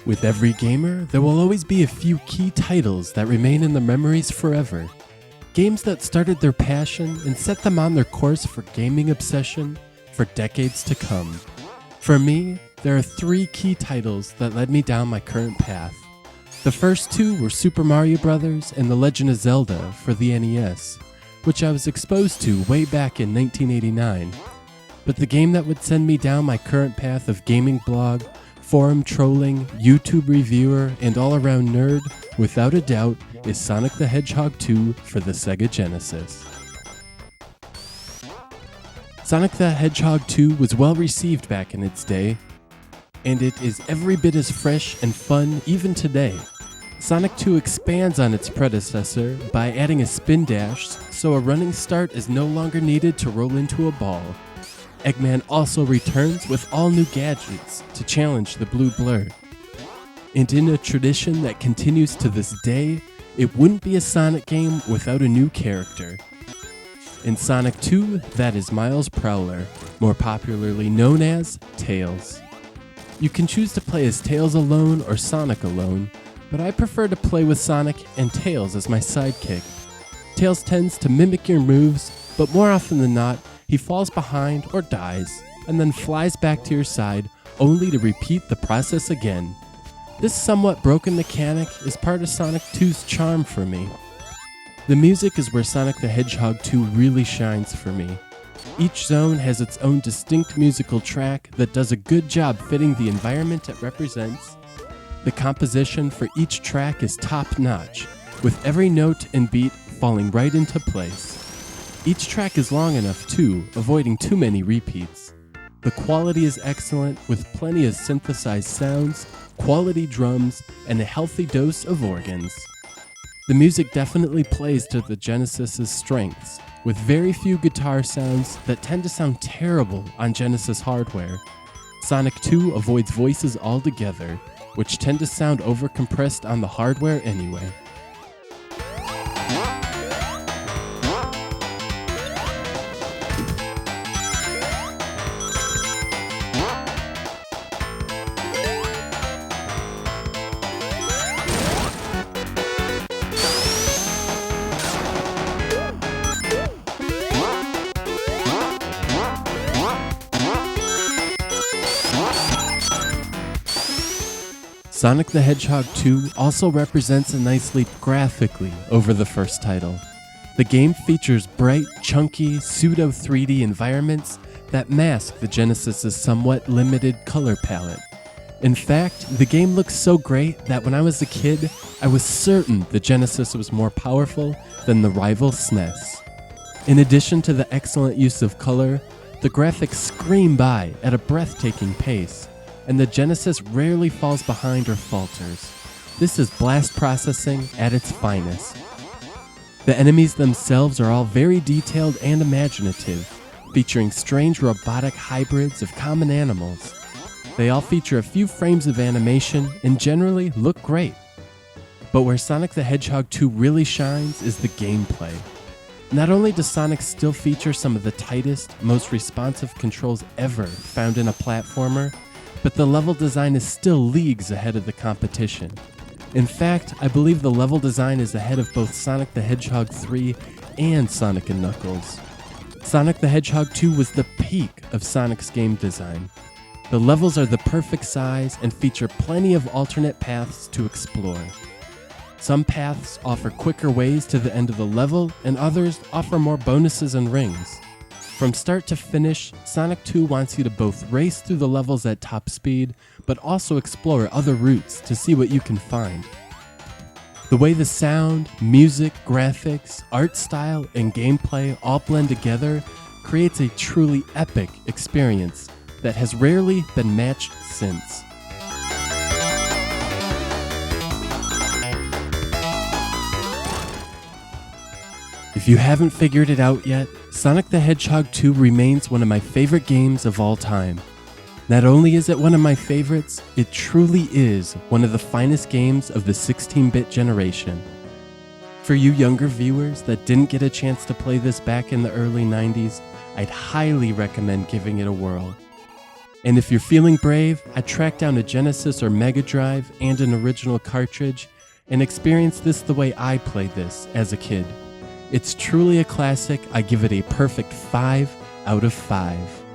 With every gamer, there will always be a few key titles that remain in their memories forever. Games that started their passion and set them on their course for gaming obsession for decades to come. For me, there are three key titles that led me down my current path. The first two were Super Mario Bros. And The Legend of Zelda for the NES, which I was exposed to way back in 1989. But the game that would send me down my current path of gaming blog, forum trolling, YouTube reviewer, and all-around nerd, without a doubt, is Sonic the Hedgehog 2 for the Sega Genesis. Sonic the Hedgehog 2 was well received back in its day, and it is every bit as fresh and fun even today. Sonic 2 expands on its predecessor by adding a spin dash, so a running start is no longer needed to roll into a ball. Eggman also returns with all new gadgets to challenge the blue blur. And in a tradition that continues to this day, it wouldn't be a Sonic game without a new character. In Sonic 2, that is Miles Prowler, more popularly known as Tails. You can choose to play as Tails alone or Sonic alone, but I prefer to play with Sonic and Tails as my sidekick. Tails tends to mimic your moves, but more often than not, he falls behind or dies, and then flies back to your side, only to repeat the process again. This somewhat broken mechanic is part of Sonic 2's charm for me. The music is where Sonic the Hedgehog 2 really shines for me. Each zone has its own distinct musical track that does a good job fitting the environment it represents. The composition for each track is top-notch, with every note and beat falling right into place. Each track is long enough too, avoiding too many repeats. The quality is excellent, with plenty of synthesized sounds, quality drums, and a healthy dose of organs. The music definitely plays to the Genesis's strengths, with very few guitar sounds that tend to sound terrible on Genesis hardware. Sonic 2 avoids voices altogether, which tend to sound overcompressed on the hardware anyway. Sonic the Hedgehog 2 also represents a nice leap graphically over the first title. The game features bright, chunky, pseudo-3D environments that mask the Genesis's somewhat limited color palette. In fact, the game looks so great that when I was a kid, I was certain the Genesis was more powerful than the rival SNES. In addition to the excellent use of color, the graphics scream by at a breathtaking pace, and the Genesis rarely falls behind or falters. This is blast processing at its finest. The enemies themselves are all very detailed and imaginative, featuring strange robotic hybrids of common animals. They all feature a few frames of animation and generally look great. But where Sonic the Hedgehog 2 really shines is the gameplay. Not only does Sonic still feature some of the tightest, most responsive controls ever found in a platformer, but the level design is still leagues ahead of the competition. In fact, I believe the level design is ahead of both Sonic the Hedgehog 3 and Sonic & Knuckles. Sonic the Hedgehog 2 was the peak of Sonic's game design. The levels are the perfect size and feature plenty of alternate paths to explore. Some paths offer quicker ways to the end of the level, and others offer more bonuses and rings. From start to finish, Sonic 2 wants you to both race through the levels at top speed, but also explore other routes to see what you can find. The way the sound, music, graphics, art style, and gameplay all blend together creates a truly epic experience that has rarely been matched since. If you haven't figured it out yet, Sonic the Hedgehog 2 remains one of my favorite games of all time. Not only is it one of my favorites, it truly is one of the finest games of the 16-bit generation. For you younger viewers that didn't get a chance to play this back in the early 90s, I'd highly recommend giving it a whirl. And if you're feeling brave, I tracked down a Genesis or Mega Drive and an original cartridge and experienced this the way I played this as a kid. It's truly a classic. I give it a perfect 5 out of 5.